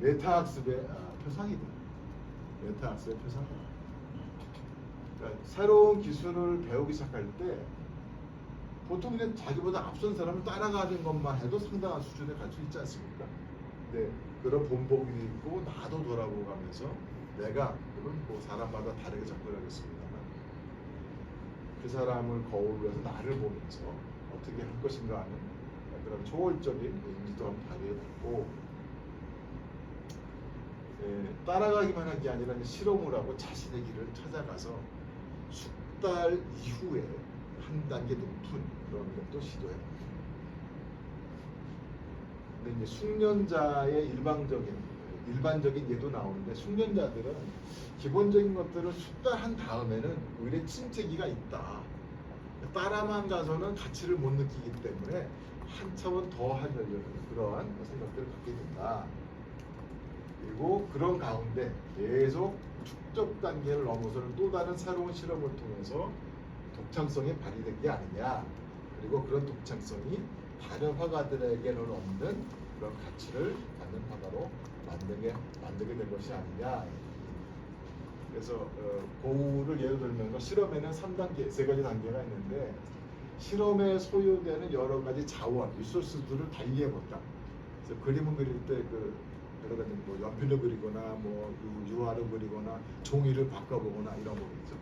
메타학습의 표상이다. 메타학습의 표상이다. 그러니까 새로운 기술을 배우기 시작할 때 보통 그냥 자기보다 앞선 사람을 따라가는 것만 해도 상당한 수준에 갈 수 있지 않습니까? 근데 그런 본보기 있고 나도 돌아보고 가면서 내가 물론 뭐 사람마다 다르게 접근하겠습니다만 그 사람을 거울로 해서 나를 보면서 어떻게 할 것인가 하는 그런 초월적인 인지도 한번 발휘해봤고 따라가기만 한 게 아니라 실험을 하고 자신의 길을 찾아가서 숙달 이후에 한 단계 높은 그런 것도 시도해봅니다. 근데 이제 숙련자의 일반적인 예도 나오는데 숙련자들은 기본적인 것들을 숙달한 다음에는 오히려 침체기가 있다. 따라만 가서는 가치를 못 느끼기 때문에 한 차원 더 하려는 그러한 생각들을 갖게 된다. 그리고 그런 가운데 계속 축적 단계를 넘어서는 또 다른 새로운 실험을 통해서 독창성이 발휘된 게 아니냐. 그리고 그런 독창성이 다른 화가들에게는 없는 그런 가치를 갖는 화가로 만들게 된 것이 아니냐. 그래서 고우를 예로 들면서 실험에는 3단계, 3가지 단계가 있는데 실험에 소요되는 여러 가지 자원, 리소스들을 달리해본다. 그래서 그림을 그릴 때 여러 가지 뭐 연필로 그리거나 뭐 유화로 그리거나 종이를 바꿔보거나 이런 거겠죠.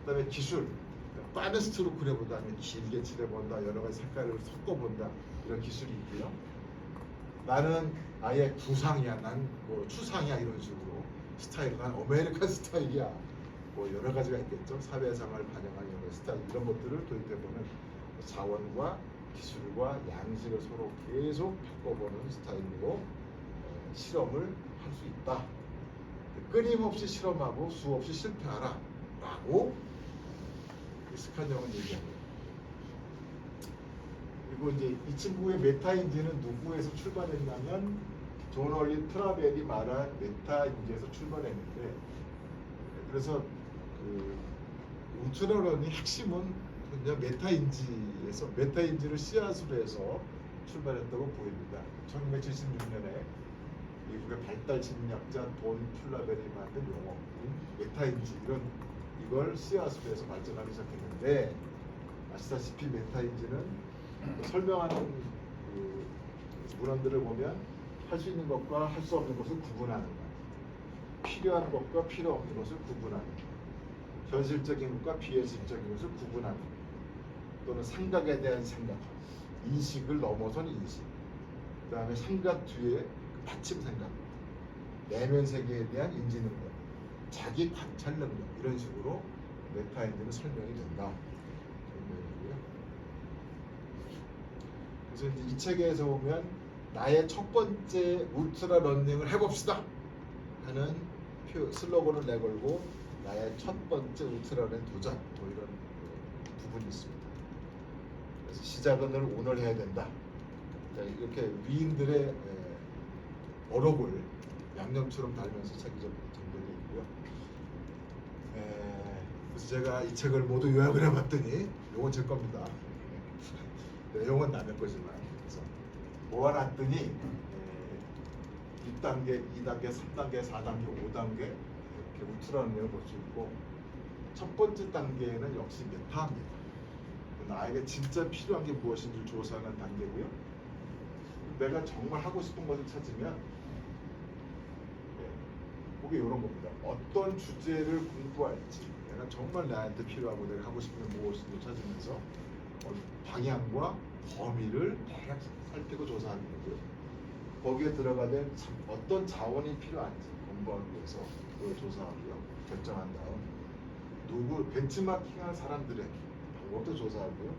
그다음에 기술, 빠른 스트로크를 해보다 아니면 길게 칠해본다, 여러 가지 색깔을 섞어본다 이런 기술이 있고요. 나는 아예 구상이야, 난 뭐 추상이야 이런 식으로 스타일, 난 아메리칸 스타일이야. 뭐 여러 가지가 있겠죠. 사회생활을 반영한 여러 스타일 이런 것들을 도입해보는 자원과 기술과 양식을 서로 계속 바꿔보는 스타일로 실험을 할 수 있다. 끊임없이 실험하고 수없이 실패하라 라고 스칸형은 얘기합니다. 그리고 이제 이 친구의 메타인지는 누구에서 출발했냐면 존 월리 트라벨이 말한 메타인지에서 출발했는데, 그래서 우트라런이 핵심은 그냥 메타인지를 씨앗으로 해서 출발했다고 보입니다. 1976년에 미국의 발달 심리학자 돈 툴라벨이 만든 용어 메타인지 이걸 씨앗으로 해서 발전하기 시작했는데, 아시다시피 메타인지는 설명하는 문헌들을 보면 할 수 있는 것과 할 수 없는 것을 구분하는 것, 필요한 것과 필요 없는 것을 구분하는 것, 현실적인 것과 비현실적인 것을 구분하는 것, 또는 생각에 대한 생각, 인식을 넘어선 인식, 그 다음에 생각 뒤에 받침 생각, 내면 세계에 대한 인지 능력, 자기 관찰 능력 이런 식으로 메타인지는 설명이 된다. 그래서 이제 이 책에서 보면 나의 첫 번째 울트라 런닝을 해봅시다 하는 슬로건을 내걸고 나의 첫 번째 울트라 런 도전 뭐 이런 부분이 있습니다. 그래서 시작은 오늘 해야 된다. 이렇게 위인들의 어록을 양념처럼 달면서 책이 좀 정돈이 있고요. 그래서 제가 이 책을 모두 요약을 해봤더니 이건 제 겁니다. 내용은 남의 거지만 그래서 모아놨더니 1단계, 2단계, 3단계, 4단계, 5단계 이렇게 울트라런닝을 볼 수 있고, 첫 번째 단계는 역시 메타입니다. 나에게 진짜 필요한 게 무엇인지를 조사하는 단계고요. 내가 정말 하고 싶은 것을 찾으면 그게 이런 겁니다. 어떤 주제를 공부할지, 내가 정말 나한테 필요하고 내가 하고 싶은 게 무엇인지 찾으면서 방향과 범위를 대략 살피고 조사하는 거고요. 거기에 들어가는 어떤 자원이 필요한지 공부하기 위해서 그걸 조사하고요. 결정한 다음 벤치마킹한 사람들의 방법도 조사하고요.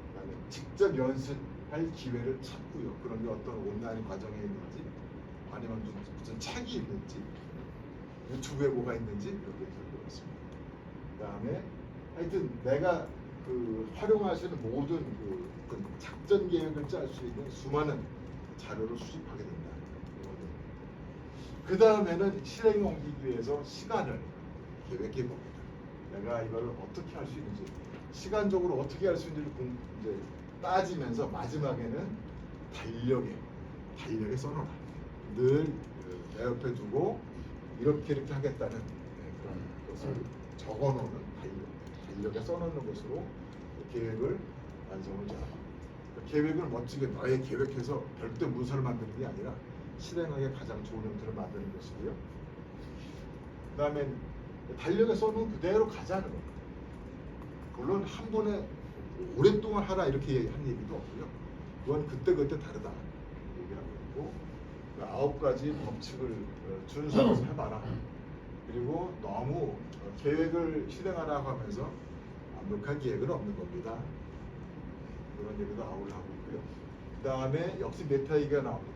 그다음에 직접 연습할 기회를 찾고요. 그런 게 어떤 온라인 과정에 있는지 아니면 무슨 책이 있는지 유튜브에 뭐가 있는지 이렇게 들고 있습니다. 그다음에 하여튼 내가 활용할 수 있는 모든 작전 계획을 짤 수 있는 수많은 자료를 수집하게 된다. 그 다음에는 실행에 옮기기 위해서 시간을 계획해 봅니다. 내가 이걸 어떻게 할 수 있는지, 시간적으로 어떻게 할 수 있는지를 이제 따지면서 마지막에는 달력에 써놔라. 늘 내 옆에 두고 이렇게 하겠다는 그런 것을 적어놓는 달력에 써놓는 것으로 계획을 완성을 자. 계획을 멋지게 너의 계획해서 별도 문서를 만드는 게 아니라 실행하기에 가장 좋은 형태를 만드는 것이고요. 그 다음에 달력에 써놓은 그대로 가자는 겁니다. 물론 한 번에 오랫동안 하라 이렇게 한 얘기도 없고요. 그건 그때그때 다르다 얘기하고 있고, 9가지 법칙을 준수해서 해봐라. 그리고 너무 계획을 실행하라고 하면서 완벽한 계획은 없는 겁니다. 그런 얘기도 아울러 하고 있고요. 그 다음에 역시 메타 얘기가 나옵니다.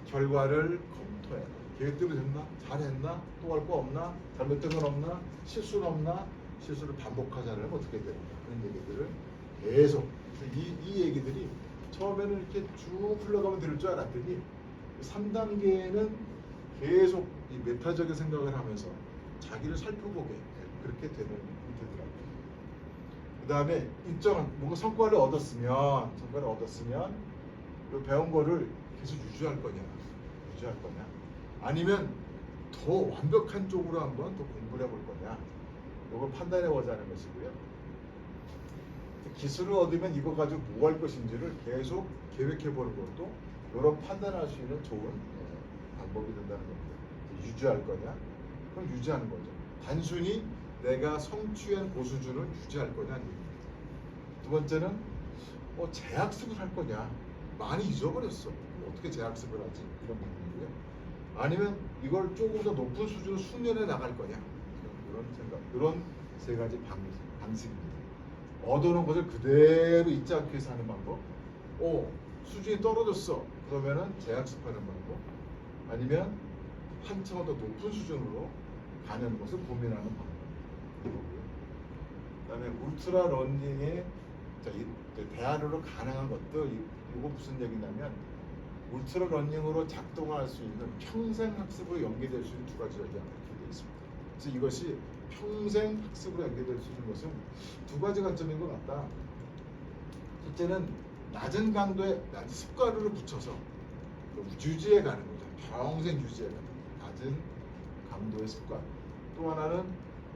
결과를 검토해라. 계획대로 됐나? 잘했나? 또 할 거 없나? 잘못된 건 없나? 실수는 없나? 실수를 반복하지 않으면 어떻게 되는가? 그런 얘기들을 계속, 이 얘기들이 처음에는 이렇게 쭉 흘러가면 들을 줄 알았더니 3단계는 계속 이 메타적인 생각을 하면서 자기를 살펴보게 그렇게 되더라고요. 그 다음에 일정한 뭔가 성과를 얻었으면 그 배운 거를 계속 유지할 거냐, 아니면 더 완벽한 쪽으로 한번 더 공부를 해볼 거냐, 이걸 판단해 보자는 것이고요. 기술을 얻으면 이거 가지고 뭐 할 것인지를 계속 계획해 보는 것도 이런 판단할 수 있는 좋은 방법이 된다는 겁니다. 유지할 거냐? 그럼 유지하는 거죠. 단순히 내가 성취한 고수준을 유지할 거냐 아닙니다. 두 번째는 재학습을 할 거냐? 많이 잊어버렸어. 어떻게 재학습을 하지? 이런 부분이고요. 아니면 이걸 조금 더 높은 수준으로 숙련해 나갈 거냐? 이런 생각, 이런 세 가지 방식입니다. 얻어놓은 것을 그대로 잊지 않기 위해서 하는 방법. 수준이 떨어졌어. 그러면은 재학습하는 방법. 아니면 한층 더 높은 수준으로 가는 것을 고민하는 방법이고요. 그다음에 울트라 러닝의 대안으로 가능한 것도 이거 무슨 얘기냐면, 울트라 러닝으로 작동할 수 있는 평생 학습으로 연계될 수 있는 두 가지 전략이 되어 있습니다. 그래서 이것이 평생 학습으로 연계될 수 있는 것은 두 가지 관점인 것 같다. 첫째는 낮은 강도의 습관을 붙여서 유지해 가는 거죠. 평생 유지해 가는 낮은 강도의 습관. 또 하나는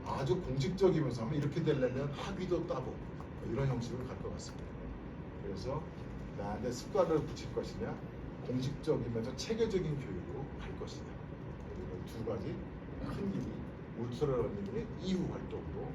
아주 공식적이면서 이렇게 되려면 학위도 따고 이런 형식으로 갈 것 같습니다. 그래서 나한테 습관을 붙일 것이냐, 공식적이면서 체계적인 교육으로 갈 것이냐, 이런 두 가지 큰 길이 울트라 러닝의 이후 활동으로